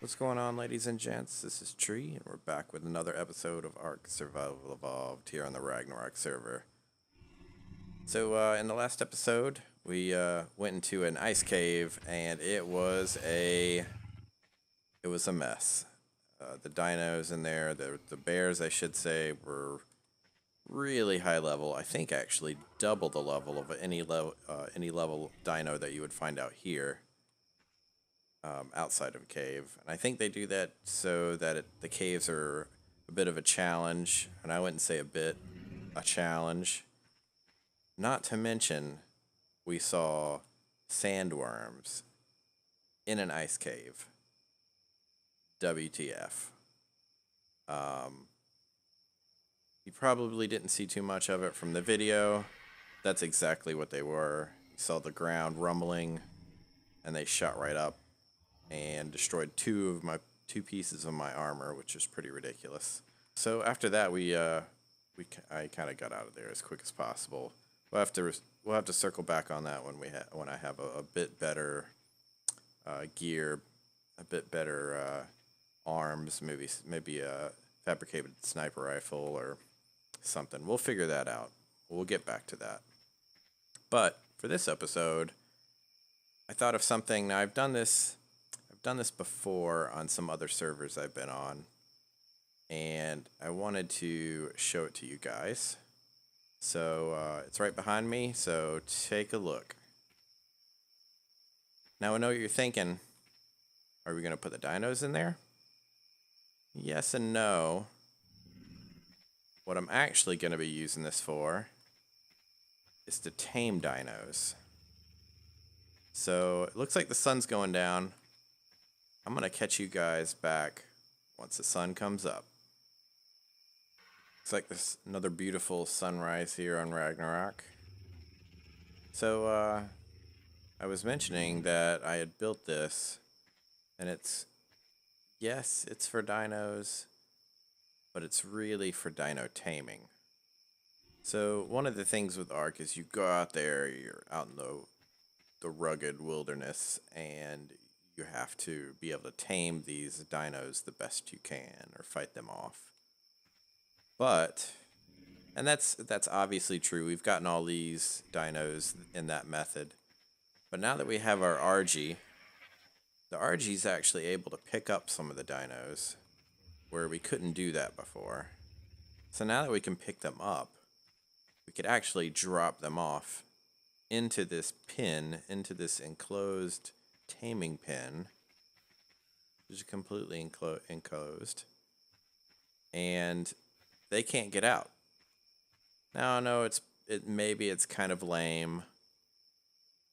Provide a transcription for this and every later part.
What's going on, ladies and gents? This is Tree, and we're back with another episode of ARK Survival Evolved here on the Ragnarok server. So, in the last episode, we went into an ice cave, and it was a mess. The dinos in there, the bears, I should say, were really high level. I think actually double the level of any level dino that you would find out here. Outside of a cave. And I think they do that so that the caves are a bit of a challenge. And I wouldn't say a challenge. Not to mention, we saw sandworms in an ice cave. WTF. You probably didn't see too much of it from the video. That's exactly what they were. You saw the ground rumbling, and they shot right up and destroyed two pieces of my armor, which is pretty ridiculous. So after that, I kind of got out of there as quick as possible. We'll have to circle back on that when I have a bit better gear, a bit better arms, maybe a fabricated sniper rifle or something. We'll figure that out. We'll get back to that. But for this episode, I thought of something. Now I've done this before on some other servers I've been on, and I wanted to show it to you guys. So it's right behind me, so take a look. Now I know what you're thinking. Are we going to put the dinos in there? Yes and no. What I'm actually going to be using this for is to tame dinos. So it looks like the sun's going down. I'm going to catch you guys back once the sun comes up. It's like this another beautiful sunrise here on Ragnarok. So I was mentioning that I had built this, and it's for dinos, but it's really for dino taming. So one of the things with ARK is you go out there, you're out in the rugged wilderness, and you have to be able to tame these dinos the best you can, or fight them off. And that's obviously true. We've gotten all these dinos in that method. But now that we have our RG, the RG is actually able to pick up some of the dinos where we couldn't do that before. So now that we can pick them up, we could actually drop them off into this pin, into this enclosed taming pin, which is completely enclosed, and they can't get out. Now I know maybe it's kind of lame,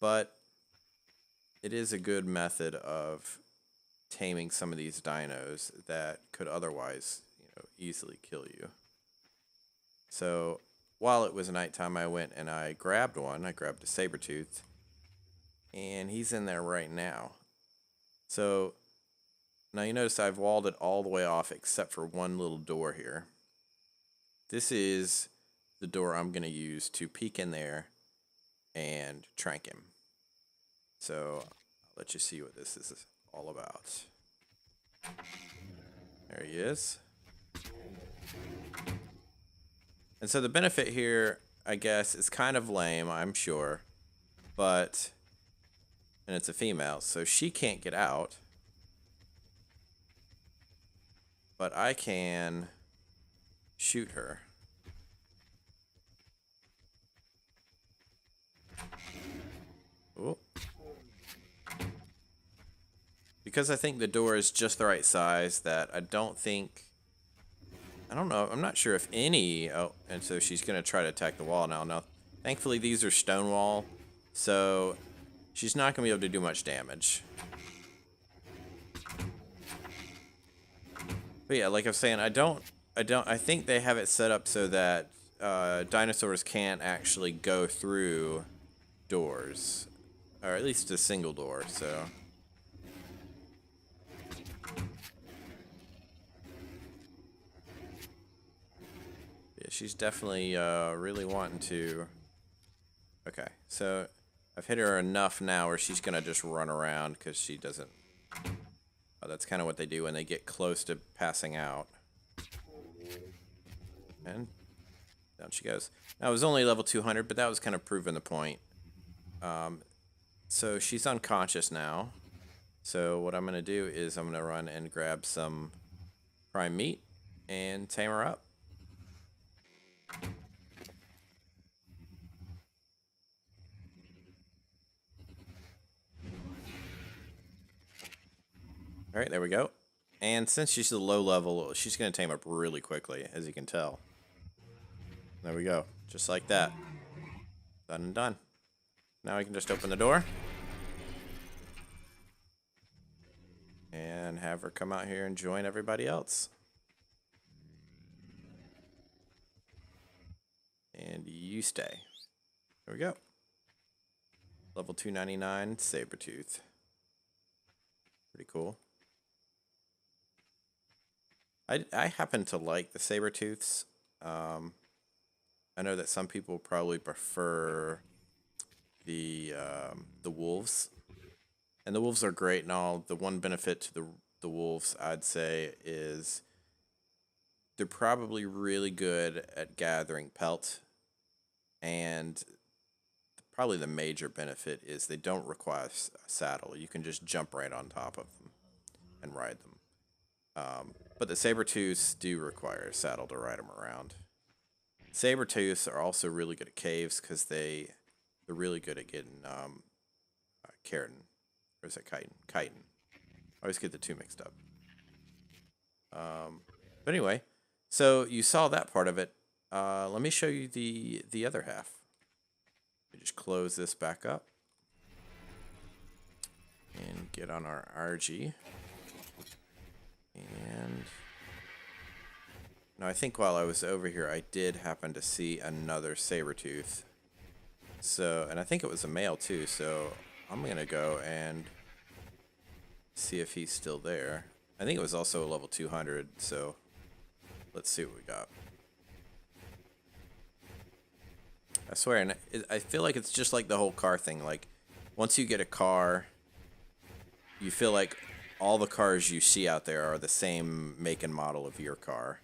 but it is a good method of taming some of these dinos that could otherwise, easily kill you. So while it was nighttime, I went and I grabbed one. I grabbed a saber-tooth, and he's in there right now. So now you notice I've walled it all the way off except for one little door here. This is the door I'm going to use to peek in there and trank him. So I'll let you see what this is all about. There he is. And so the benefit here, I guess, is kind of lame, I'm sure, and it's a female, so she can't get out. But I can shoot her. Ooh. Because I think the door is just the right size, that I don't know, I'm not sure if and so she's going to try to attack the wall now. Now, thankfully these are stone wall, so she's not going to be able to do much damage. But yeah, like I was saying, I think they have it set up so that dinosaurs can't actually go through doors, or at least a single door, so. Yeah, she's definitely really wanting to. Okay, so I've hit her enough now where she's gonna just run around because she doesn't That's kind of what they do when they get close to passing out. And down she goes. Now, it was only level 200, but that was kind of proving the point. So she's unconscious now. So what I'm going to do is I'm going to run and grab some prime meat and tame her up. All right, there we go. And since she's a low level, she's going to tame up really quickly, as you can tell. There we go. Just like that. Done and done. Now I can just open the door. And have her come out here and join everybody else. And you stay. There we go. Level 299 Sabertooth. Pretty cool. I happen to like the Sabertooths. I know that some people probably prefer the wolves. And the wolves are great and all. The one benefit to the wolves, I'd say, is they're probably really good at gathering pelt. And probably the major benefit is they don't require a saddle. You can just jump right on top of them and ride them. But the Sabertooths do require a saddle to ride them around. Sabertooths are also really good at caves because they're really good at getting keratin. Or is it chitin? Chitin. I always get the two mixed up. But anyway, so you saw that part of it. Let me show you the other half. We just close this back up and get on our RG. And now I think while I was over here, I did happen to see another Sabertooth. So, and I think it was a male too. So I'm gonna go and see if he's still there. I think it was also a level 200. So let's see what we got. I swear, and I feel like it's just like the whole car thing. Like, once you get a car, you feel like all the cars you see out there are the same make and model of your car.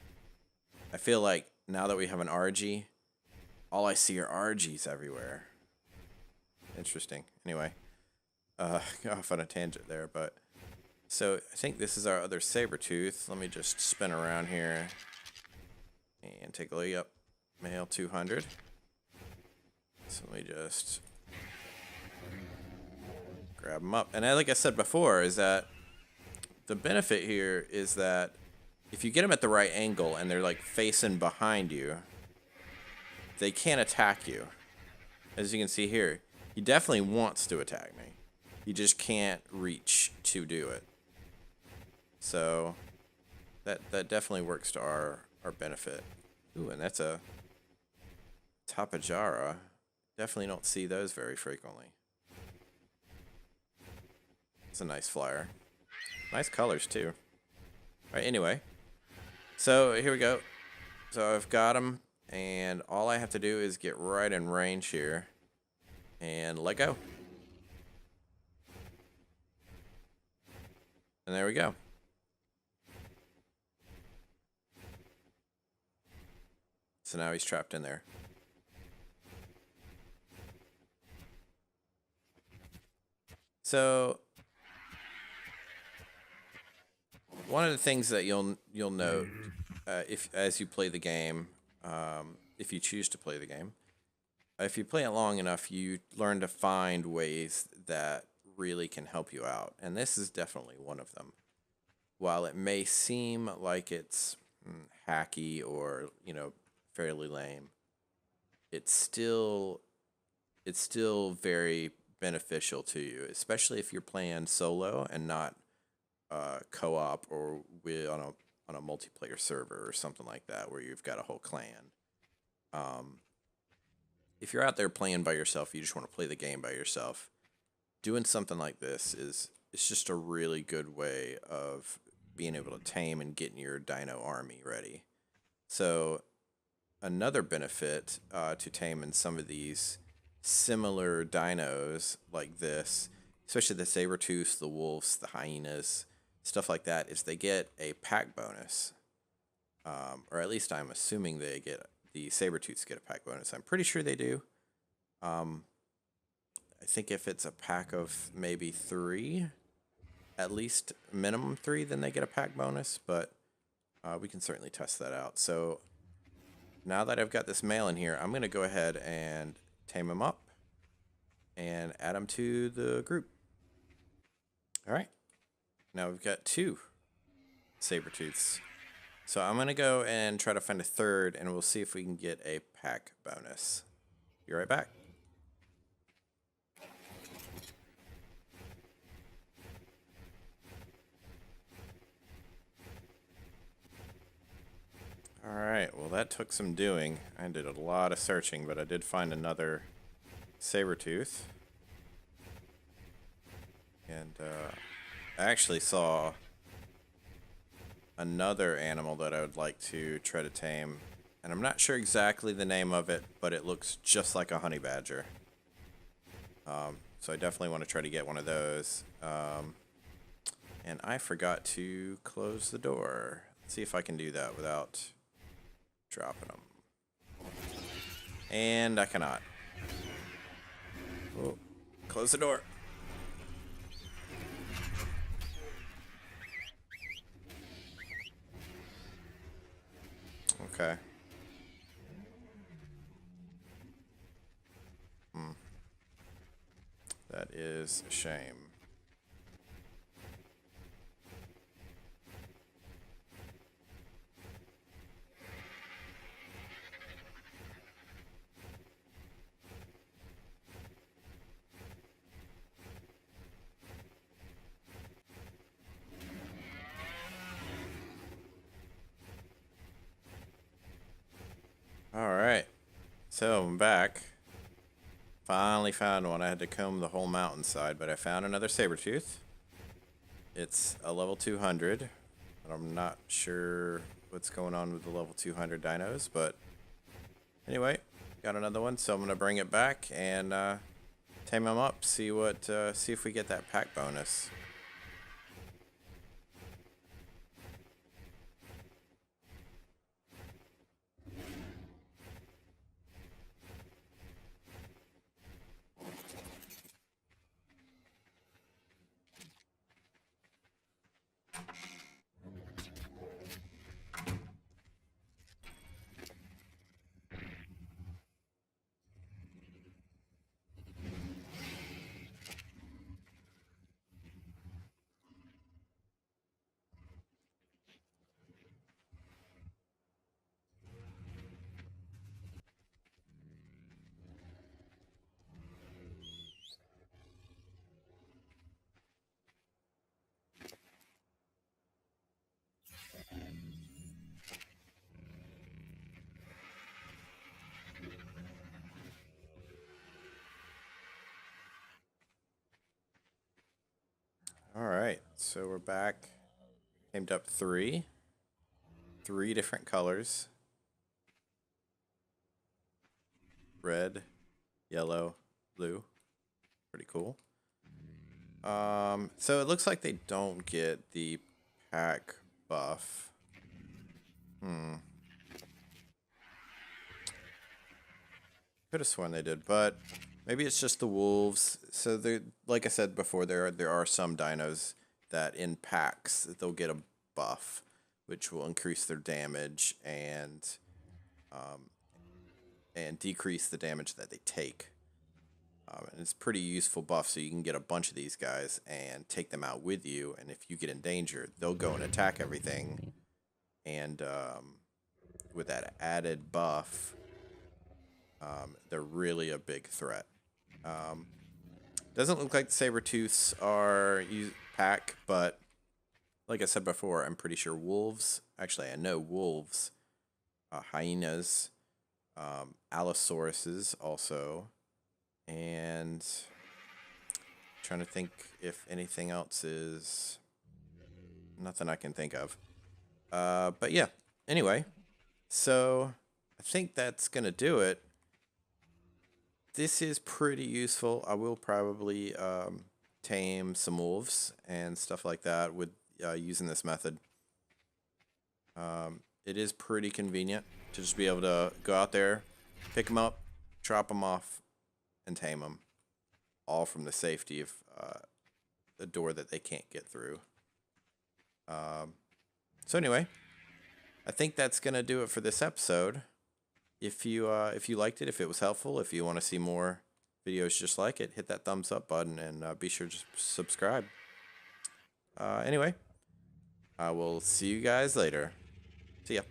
I feel like now that we have an RG, all I see are RGs everywhere. Interesting. Anyway, got off on a tangent there, but so I think this is our other Sabertooth. Let me just spin around here and take a look. Up, male 200. So let me just grab them up. And like I said before, is that the benefit here is that if you get them at the right angle and they're like facing behind you, they can't attack you. As you can see here, he definitely wants to attack me. He just can't reach to do it. So that definitely works to our benefit. Ooh, and that's a Tapajara. Definitely don't see those very frequently. It's a nice flyer. Nice colors, too. All right, anyway. So, here we go. So, I've got them, and all I have to do is get right in range here and let go. And there we go. So, now he's trapped in there. So one of the things that you'll note if as you play the game, if you choose to play the game, if you play it long enough, you learn to find ways that really can help you out, and this is definitely one of them. While it may seem like it's hacky or fairly lame, it's still very beneficial to you, especially if you're playing solo and not co-op or on a multiplayer server or something like that where you've got a whole clan. If you're out there playing by yourself, you just want to play the game by yourself, doing something like this it's just a really good way of being able to tame and getting your dino army ready. So another benefit to taming some of these similar dinos like this, especially the Sabertooths, the wolves, the hyenas, stuff like that, is they get a pack bonus. Or at least I'm assuming the saber-tooths get a pack bonus. I'm pretty sure they do. I think if it's a pack of maybe 3, at least minimum 3, then they get a pack bonus, but we can certainly test that out. So now that I've got this male in here, I'm going to go ahead and tame him up and add him to the group. All right. Now we've got 2 saber-tooths. So I'm going to go and try to find a third, and we'll see if we can get a pack bonus. Be right back. Alright, well that took some doing. I did a lot of searching, but I did find another saber-tooth. And I actually saw another animal that I would like to try to tame. And I'm not sure exactly the name of it, but it looks just like a honey badger. So I definitely want to try to get one of those. And I forgot to close the door. Let's see if I can do that without dropping them. And I cannot. Oh, close the door. Okay. That is a shame. Alright, so I'm back. Finally found one. I had to comb the whole mountainside, but I found another saber-tooth. It's a level 200, and I'm not sure what's going on with the level 200 dinos, but anyway, got another one, so I'm going to bring it back and tame them up, see if we get that pack bonus. Alright, so we're back. Tamed up 3 different colors. Red, yellow, blue. Pretty cool. So it looks like they don't get the pack buff. Could have sworn they did, but maybe it's just the wolves. So like I said before, there are some dinos that in packs they'll get a buff, which will increase their damage and decrease the damage that they take. And it's pretty useful buff, so you can get a bunch of these guys and take them out with you. And if you get in danger, they'll go and attack everything. And with that added buff, they're really a big threat. Doesn't look like the saber-tooths are pack, but like I said before, I'm pretty sure wolves, actually I know wolves, hyenas, allosauruses also, and trying to think if anything else is, nothing I can think of. But yeah, anyway, so I think that's going to do it. This is pretty useful. I will probably tame some wolves and stuff like that with using this method. It is pretty convenient to just be able to go out there, pick them up, drop them off, and tame them, all from the safety of the door that they can't get through. So anyway, I think that's gonna do it for this episode. If you liked it, if it was helpful, if you want to see more videos just like it, hit that thumbs up button and be sure to subscribe. Anyway, I will see you guys later. See ya.